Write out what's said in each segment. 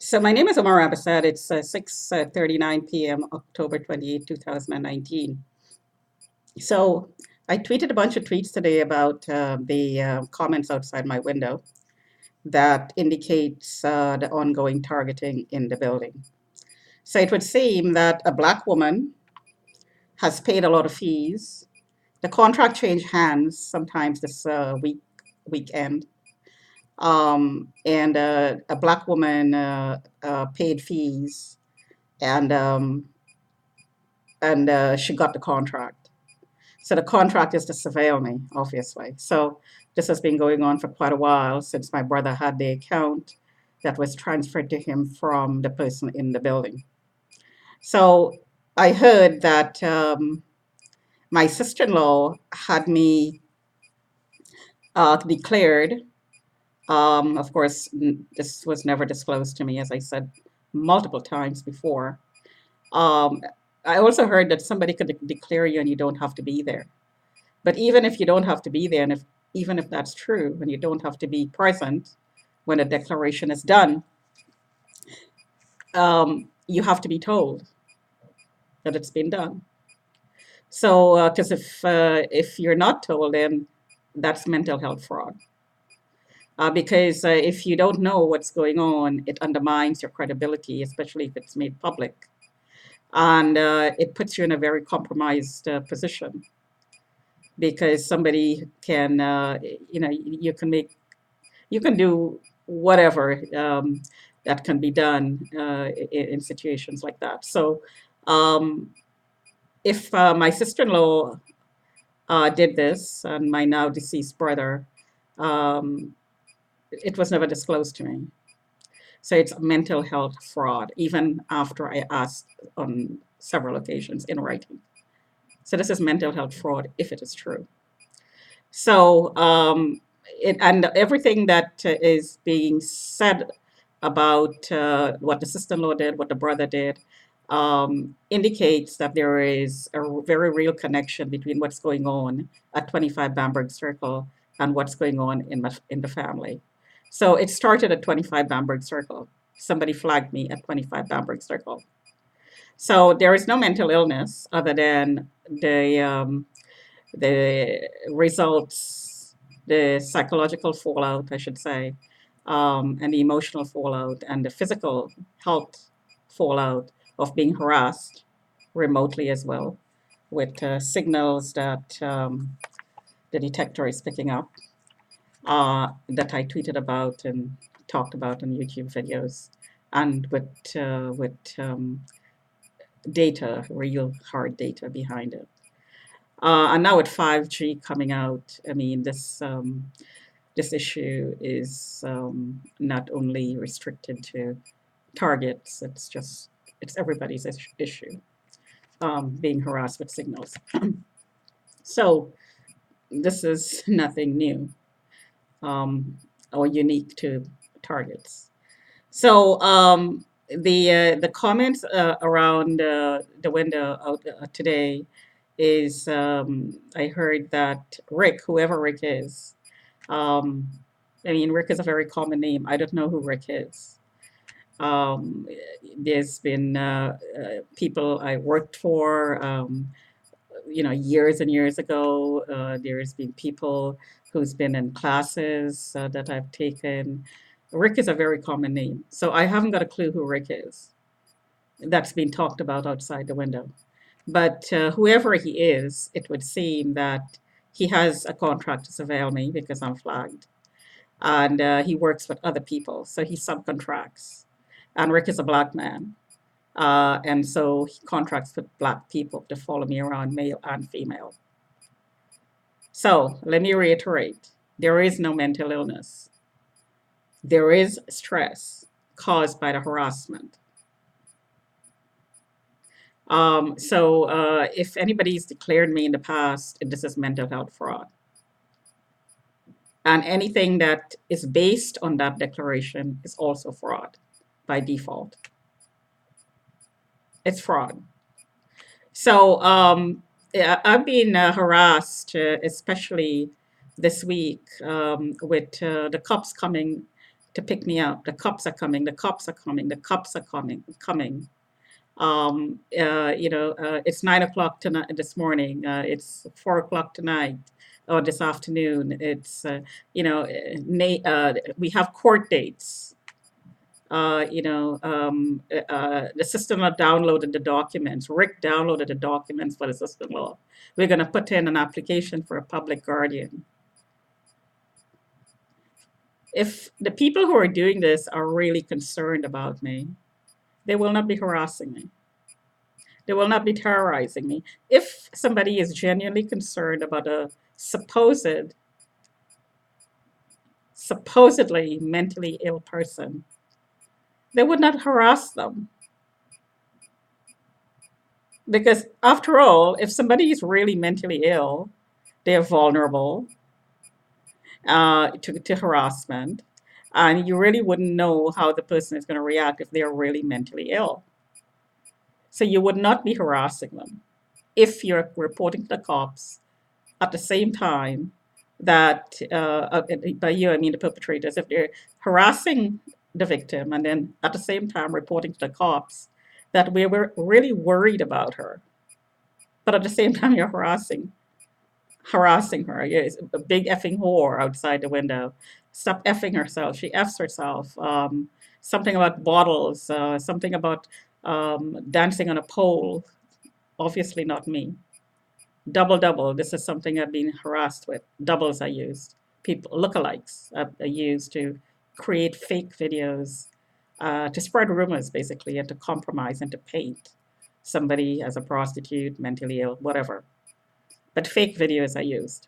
So my name is Omar Abasad. It's 6:39 p.m. October 28, 2019. So I tweeted a bunch of tweets today about the comments outside my window that indicates the ongoing targeting in the building. So it would seem that a Black woman has paid a lot of fees. The contract changed hands sometimes this weekend, and a Black woman paid fees, and she got the contract. So the contract is to surveil me, obviously. So this has been going on for quite a while since my brother had the account that was transferred to him from the person in the building. So I heard that my sister-in-law had me declared. Of course, this was never disclosed to me, as I said multiple times before. Um, I also heard that somebody could declare you and you don't have to be there. But even if you don't have to be there, and even if that's true, and you don't have to be present when a declaration is done, you have to be told that it's been done. So, because if you're not told, then that's mental health fraud. Because if you don't know what's going on, it undermines your credibility, especially if it's made public, and it puts you in a very compromised position because somebody can, you can do whatever that can be done in situations like that. So, um, if my sister-in-law did this and my now deceased brother, um, it was never disclosed to me. So it's mental health fraud, even after I asked on several occasions in writing. So this is mental health fraud if it is true. So and everything that is being said about what the sister-in-law did, what the brother did, indicates that there is a very real connection between what's going on at 25 Bamberg Circle and what's going on in the family. So it started at 25 Bamberg Circle. Somebody flagged me at 25 Bamberg Circle. So there is no mental illness other than the results, the psychological fallout, I should say, and the emotional fallout and the physical health fallout of being harassed remotely as well, with signals that the detector is picking up, that I tweeted about and talked about on YouTube videos, and with data, real hard data behind it. And now with 5G coming out, I mean, this issue is not only restricted to targets, it's everybody's issue, being harassed with signals. So this is nothing new or unique to targets. So the comments around the window out today is I heard that Rick, whoever Rick is, um, I mean, Rick is a very common name. I don't know who Rick is. Um, there's been people I worked for, years and years ago. There's been people who's been in classes that I've taken. Rick is a very common name. So I haven't got a clue who Rick is. That's been talked about outside the window. But whoever he is, it would seem that he has a contract to surveil me because I'm flagged. And he works with other people. So he subcontracts. And Rick is a Black man. And so he contracts with Black people to follow me around, male and female. So let me reiterate, there is no mental illness. There is stress caused by the harassment. So if anybody's declared me in the past, this is mental health fraud. And anything that is based on that declaration is also fraud by default. It's fraud. So I've been harassed, especially this week, with the cops coming to pick me up. The cops are coming. The cops are coming. The cops are coming. It's 9 o'clock tonight, this morning. It's 4 o'clock tonight or this afternoon. We have court dates. The sister-in-law downloaded the documents. Rick downloaded the documents for the sister-in-law. We're going to put in an application for a public guardian. If the people who are doing this are really concerned about me, they will not be harassing me. They will not be terrorizing me. If somebody is genuinely concerned about a supposedly mentally ill person, they would not harass them. Because after all, if somebody is really mentally ill, they are vulnerable to harassment. And you really wouldn't know how the person is going to react if they are really mentally ill. So you would not be harassing them if you're reporting to the cops at the same time that, by you, I mean the perpetrators, if they're harassing the victim and then at the same time reporting to the cops that we were really worried about her, but at the same time you're harassing her. Yeah, it's a big effing whore outside the window. Stop effing herself. She effs herself. Something about bottles, something about dancing on a pole. Obviously not me. Double double. This is something I've been harassed with. Doubles I used. People, lookalikes I used to create fake videos, to spread rumors basically, and to compromise and to paint somebody as a prostitute, mentally ill, whatever. But fake videos I used.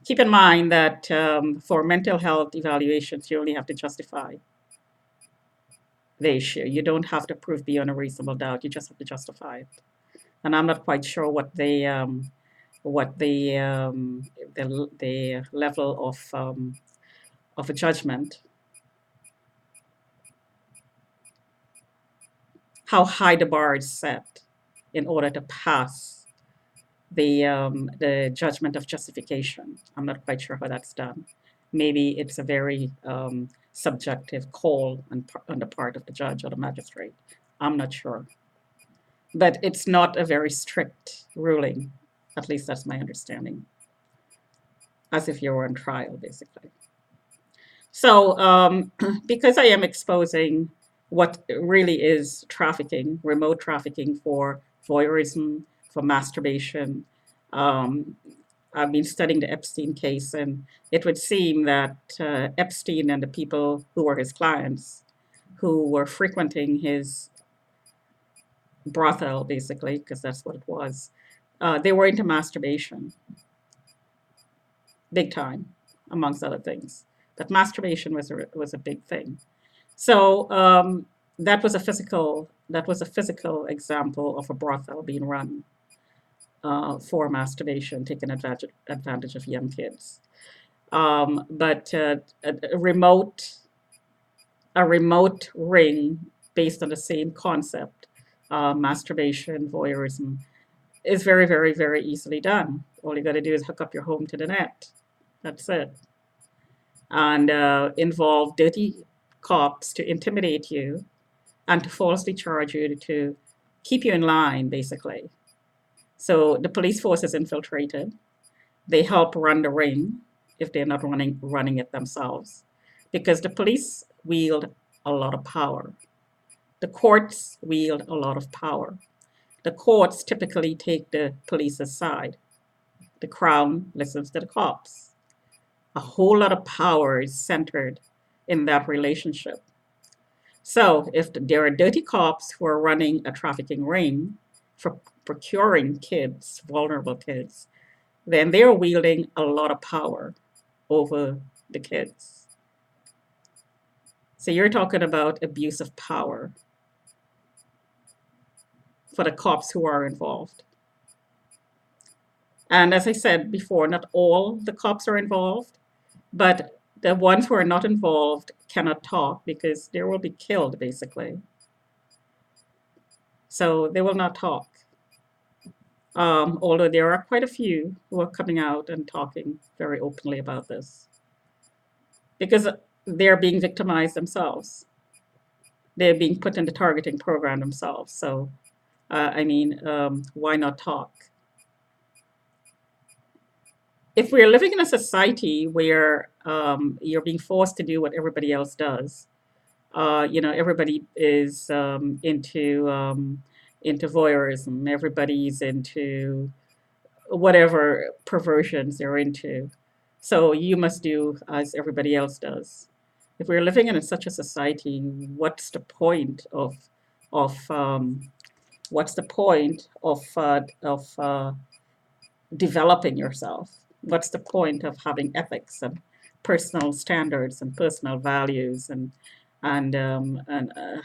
Keep in mind that for mental health evaluations, you only have to justify the issue. You don't have to prove beyond a reasonable doubt. You just have to justify it. And I'm not quite sure what the level of a judgment, how high the bar is set in order to pass the judgment of justification. I'm not quite sure how that's done. Maybe it's a very subjective call on the part of the judge or the magistrate. I'm not sure. But it's not a very strict ruling. At least that's my understanding. As if you were on trial, basically. So because I am exposing what really is trafficking, remote trafficking for voyeurism, for masturbation, I've been studying the Epstein case, and it would seem that Epstein and the people who were his clients, who were frequenting his brothel, basically, because that's what it was, they were into masturbation, big time, amongst other things. But masturbation was a big thing. So that was a physical example of a brothel being run for masturbation, taking advantage of young kids. But a remote ring based on the same concept, masturbation, voyeurism, is very, very, very easily done. All you got to do is hook up your home to the net. That's it. And involve dirty cops to intimidate you and to falsely charge you to keep you in line, basically. So the police force is infiltrated. They help run the ring if they're not running it themselves, because the police wield a lot of power. The courts wield a lot of power. The courts typically take the police's side. The Crown listens to the cops. A whole lot of power is centered in that relationship. So if there are dirty cops who are running a trafficking ring for procuring kids, vulnerable kids, then they're wielding a lot of power over the kids. So you're talking about abuse of power for the cops who are involved. And as I said before, not all the cops are involved, but the ones who are not involved cannot talk because they will be killed, basically. So they will not talk. Although there are quite a few who are coming out and talking very openly about this. because they're being victimized themselves. They're being put in the targeting program themselves. So, why not talk? If we're living in a society where you're being forced to do what everybody else does, everybody is into voyeurism. Everybody's into whatever perversions they're into. So you must do as everybody else does. If we're living in such a society, what's the point of what's the point of developing yourself? What's the point of having ethics and personal standards and personal values and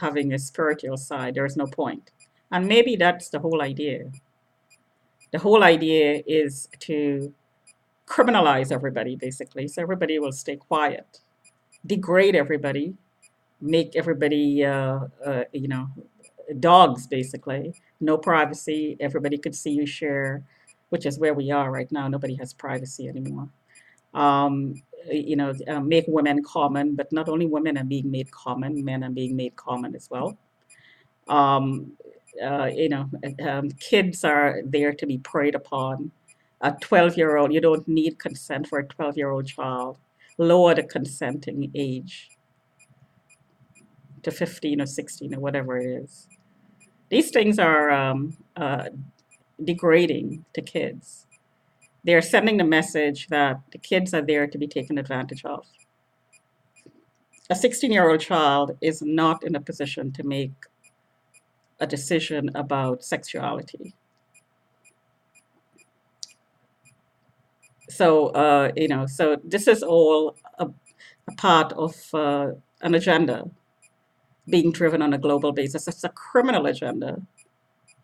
having a spiritual side? There's no point. And maybe that's the whole idea. The whole idea is to criminalize everybody, basically, so everybody will stay quiet, degrade everybody, make everybody, dogs, basically. No privacy. Everybody could see you share, which is where we are right now. Nobody has privacy anymore. Make women common, but not only women are being made common, men are being made common as well. Um, Kids are there to be preyed upon. A 12-year-old, you don't need consent for a 12-year-old child. Lower the consenting age to 15 or 16 or whatever it is. These things are degrading to kids. They're sending the message that the kids are there to be taken advantage of. A 16-year-old child is not in a position to make a decision about sexuality. So this is all a part of an agenda being driven on a global basis. It's a criminal agenda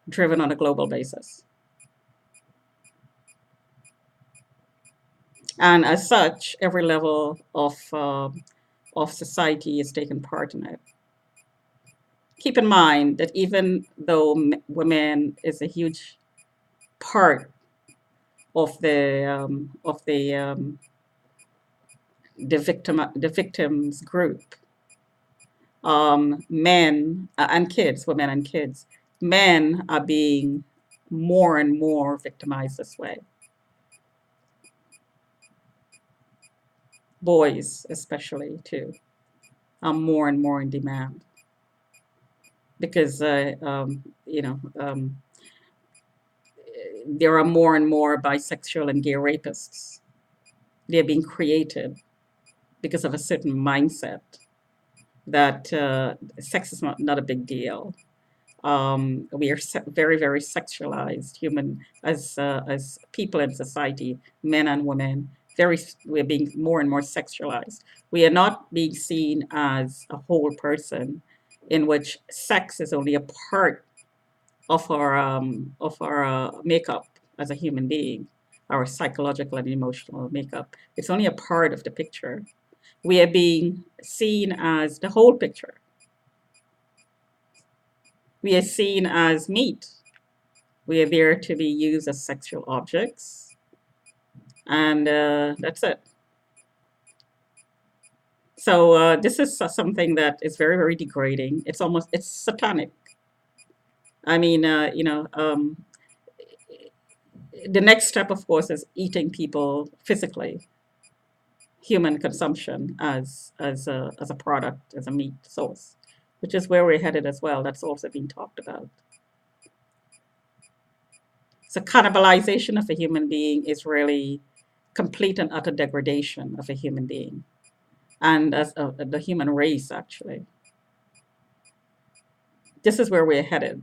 driven on a global basis. And as such, every level of society is taking part in it. Keep in mind that even though women is a huge part of the victims group, men and kids, women and kids, men are being more and more victimized this way. Boys, especially, too, are more and more in demand because there are more and more bisexual and gay rapists. They're being created because of a certain mindset that sex is not a big deal. We are very, very sexualized human as people in society, men and women. We're being more and more sexualized. We are not being seen as a whole person, in which sex is only a part of our makeup as a human being, our psychological and emotional makeup. It's only a part of the picture. We are being seen as the whole picture. We are seen as meat. We are there to be used as sexual objects, and that's it. So this is something that is very, very degrading. It's satanic. I mean, the next step, of course, is eating people physically, human consumption as a product, as a meat source, which is where we're headed as well. That's also being talked about. So cannibalization of a human being is really complete and utter degradation of a human being and as the human race, actually. This is where we're headed.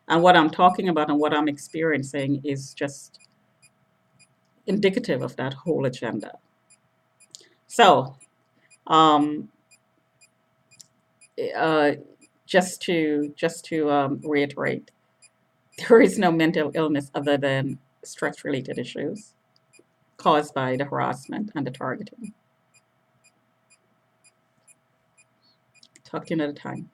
And what I'm talking about and what I'm experiencing is just indicative of that whole agenda. So, um, uh, just to reiterate, there is no mental illness other than stress-related issues caused by the harassment and the targeting. Talk to you another time.